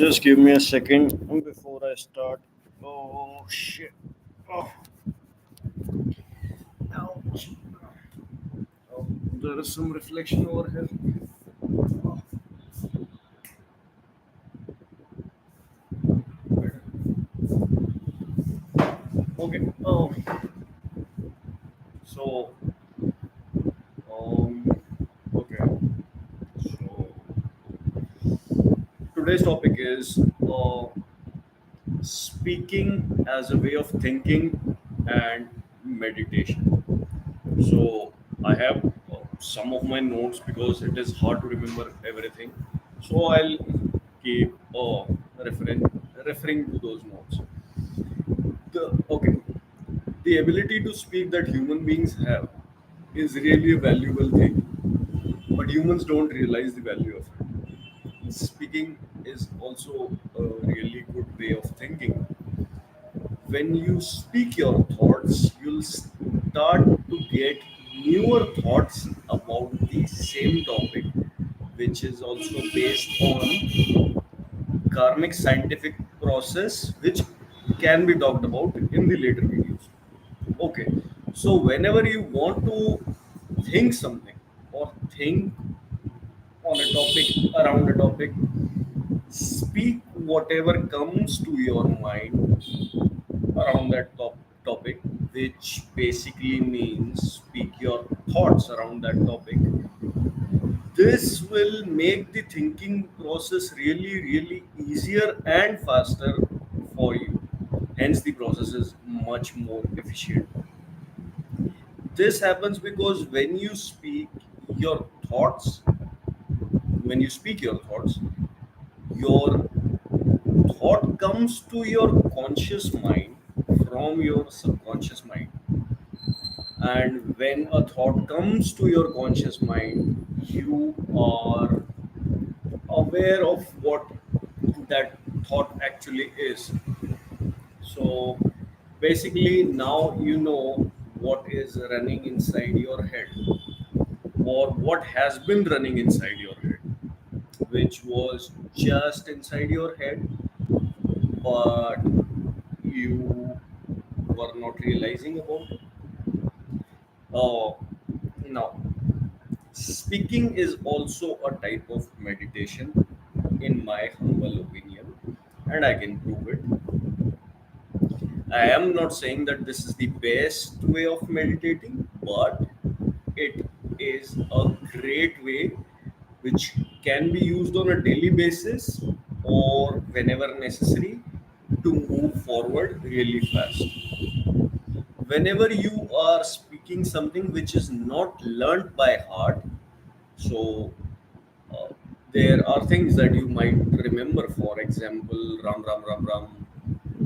Just give me a second before I start. Oh shit. Oh, ouch. Oh, there is some reflection over here. Oh, okay. So, um, okay. So, today's topic is speaking as a way of thinking and meditation. So I have some of my notes because it is hard to remember everything. So I'll keep referring to those notes. Okay, the ability to speak that human beings have is really a valuable thing, but humans don't realize the value of it. Speaking is also a really good way of thinking. When you speak your thoughts, you'll start to get newer thoughts about the same topic, which is also based on karmic scientific process, which can be talked about in the later videos. Okay, so whenever you want to think something or think on a topic, around a topic, speak whatever comes to your mind around that topic, which basically means speak your thoughts around that topic. This will make the thinking process really, really easier and faster for you. Hence, the process is much more efficient. This happens because your thoughts, when you speak your thought comes to your conscious mind from your subconscious mind. And when a thought comes to your conscious mind, you are aware of what that thought actually is. So basically, now you know what is running inside your head or what has been running inside your head, which was just inside your head, but you were not realizing about it. Uh, Now, speaking is also a type of meditation, in my humble opinion, and I can prove it. I am not saying that this is the best way of meditating, but it is a great way which can be used on a daily basis or whenever necessary to move forward really fast. Whenever you are speaking something which is not learned by heart, so uh, there are things that you might remember. For example, ram ram ram ram,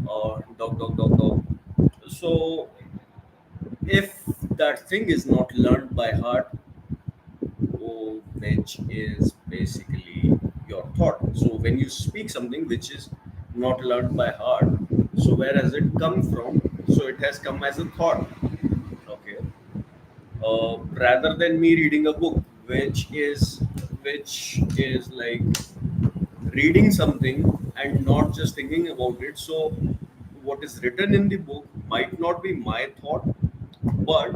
or dog dog dog dog. So if that thing is not learned by heart, which is basically your thought. So when you speak something which is not learned by heart, so where has it come from? So it has come as a thought. Okay, rather than me reading a book, which is like reading something and not just thinking about it. So what is written in the book might not be my thought, but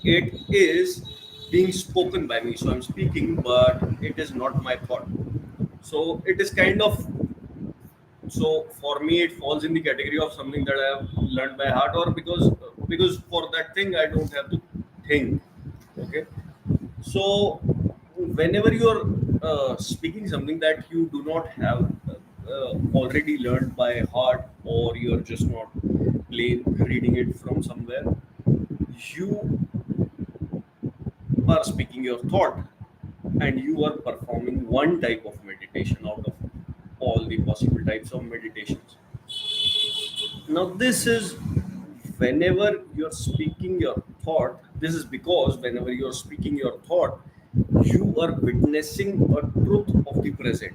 it is being spoken by me. So I'm speaking, but it is not my thought. So it is kind of, so for me it falls in the category of something that I have learned by heart, or because for that thing I don't have to think. Okay, so whenever you're speaking something that you do not have already learned by heart, or you're just not plain reading it from somewhere, you are speaking your thought, and you are performing one type of meditation out of all the possible types of meditations. Now this is, whenever you're speaking your thought, this is because whenever you're speaking your thought, you are witnessing a truth of the present.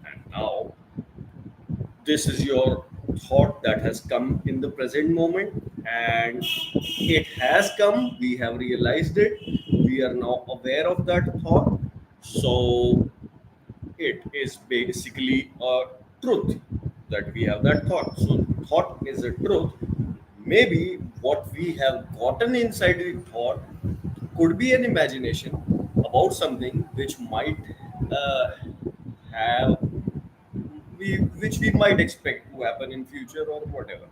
And now this is your thought that has come in the present moment, and it has come, we have realized it, we are now aware of that thought. So it is basically a truth that we have that thought. So thought is a truth. Maybe what we have gotten inside the thought could be an imagination about something which might uh, have which we might expect to happen in future or whatever.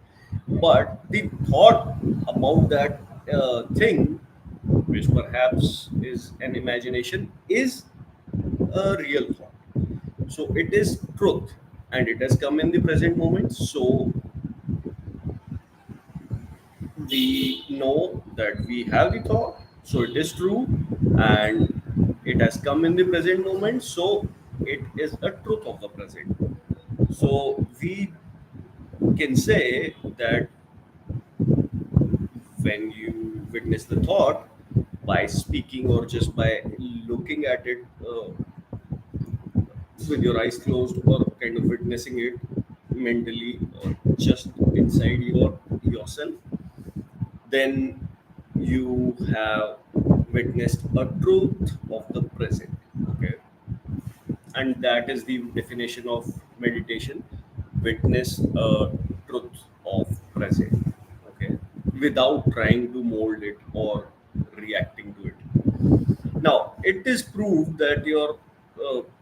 But the thought about that thing, which perhaps is an imagination, is a real thought. So it is truth, and it has come in the present moment. So we know that we have the thought, so it is true, and it has come in the present moment. So it is a truth of the present. So we can say that when you witness the thought by speaking or just by looking at it with your eyes closed or kind of witnessing it mentally or just inside yourself, then you have witnessed a truth of the present. Okay, and that is the definition of meditation: witness a truth of present. Okay, without trying to mold it or reacting to it. Now it is proved that your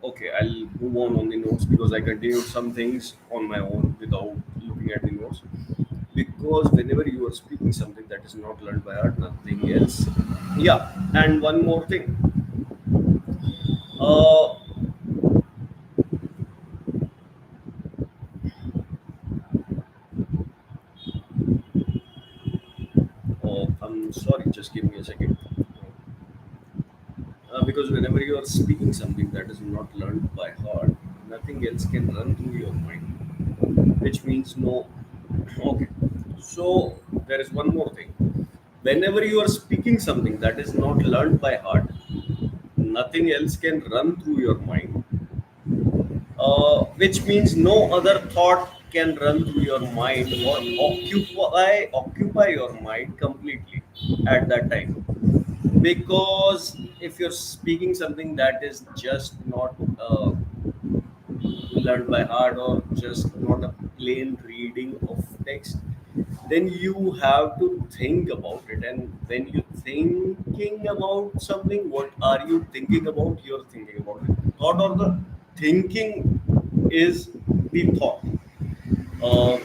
okay, I'll move on the notes because I continued some things on my own without looking at the notes. Because whenever you are speaking something that is not learned by heart, nothing else. Yeah, and one more thing. Uh, I'm sorry, just give me a second. Because whenever you are speaking something that is not learned by heart, nothing else can run through your mind, which means no. Okay, so there is one more thing. Whenever you are speaking something that is not learned by heart, nothing else can run through your mind, which means no other thought can run through your mind or occupy your mind completely at that time. Because if you're speaking something that is just not learned by heart or just not a plain reading of text, then you have to think about it. And when you're thinking about something, what are you thinking about? You're thinking about it. Thought or the thinking is the thought. Uh,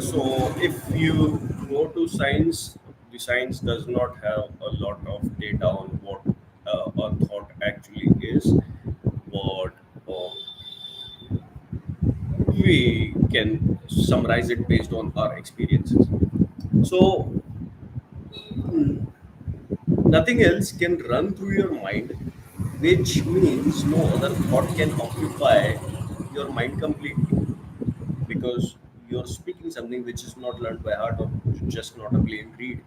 so if you go to science, the science does not have a lot of data on what a thought actually is, but we can summarize it based on our experiences. So nothing else can run through your mind, which means no other thought can occupy your mind completely, because you're speaking something which is not learned by heart or just not a plain read.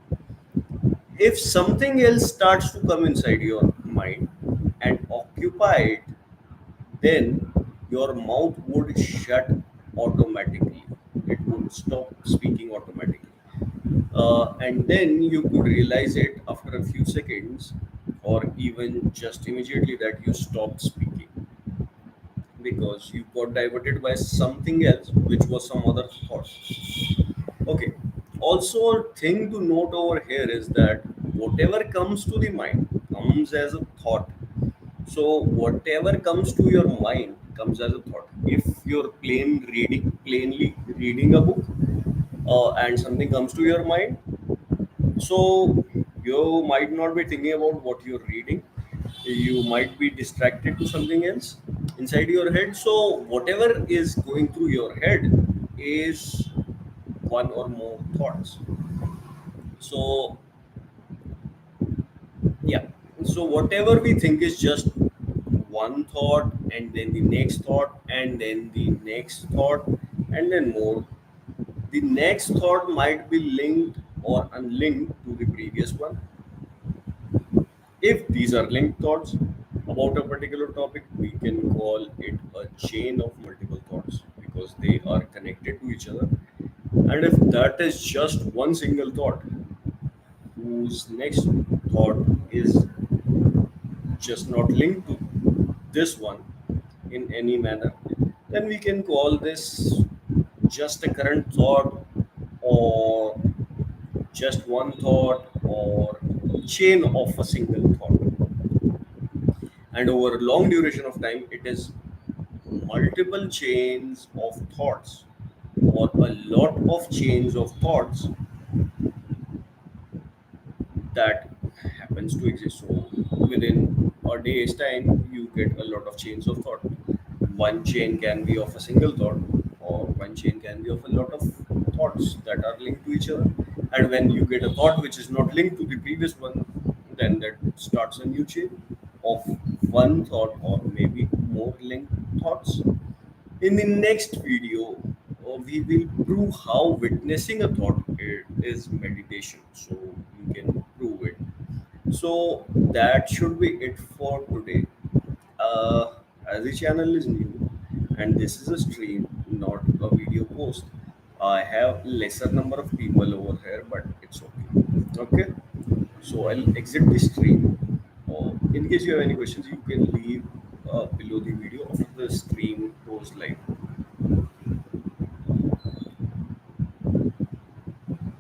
If something else starts to come inside your mind and occupy it, then your mouth would shut automatically. It would stop speaking automatically. And then you could realize it after a few seconds or even just immediately that you stopped speaking because you got diverted by something else, which was some other thought. Okay. Also, a thing to note over here is that whatever comes to the mind comes as a thought. So whatever comes to your mind comes as a thought. If you're plainly reading a book, and something comes to your mind, so you might not be thinking about what you're reading. You might be distracted to something else inside your head. So whatever is going through your head is one or more thoughts. So yeah. So whatever we think is just one thought, and then the next thought, and then the next thought, and then more. The next thought might be linked or unlinked to the previous one. If these are linked thoughts about a particular topic, we can call it a chain of multiple thoughts because they are connected to each other. And if that is just one single thought, whose next thought is just not linked to this one, in any manner, then we can call this just a current thought, or just one thought, or chain of a single thought. And over a long duration of time, it is multiple chains of thoughts, or a lot of chains of thoughts that happens to exist. So within a day's time, you get a lot of chains of thought. One chain can be of a single thought, or one chain can be of a lot of thoughts that are linked to each other. And when you get a thought which is not linked to the previous one, then that starts a new chain of one thought, or maybe more linked thoughts. In the next video, we will prove how witnessing a thought is meditation. So you can prove it. So that should be it for today. As the channel is new and this is a stream, not a video post, I have lesser number of people over here, but it's okay. Okay. So I'll exit the stream. In case you have any questions, you can leave below the video after the stream goes live.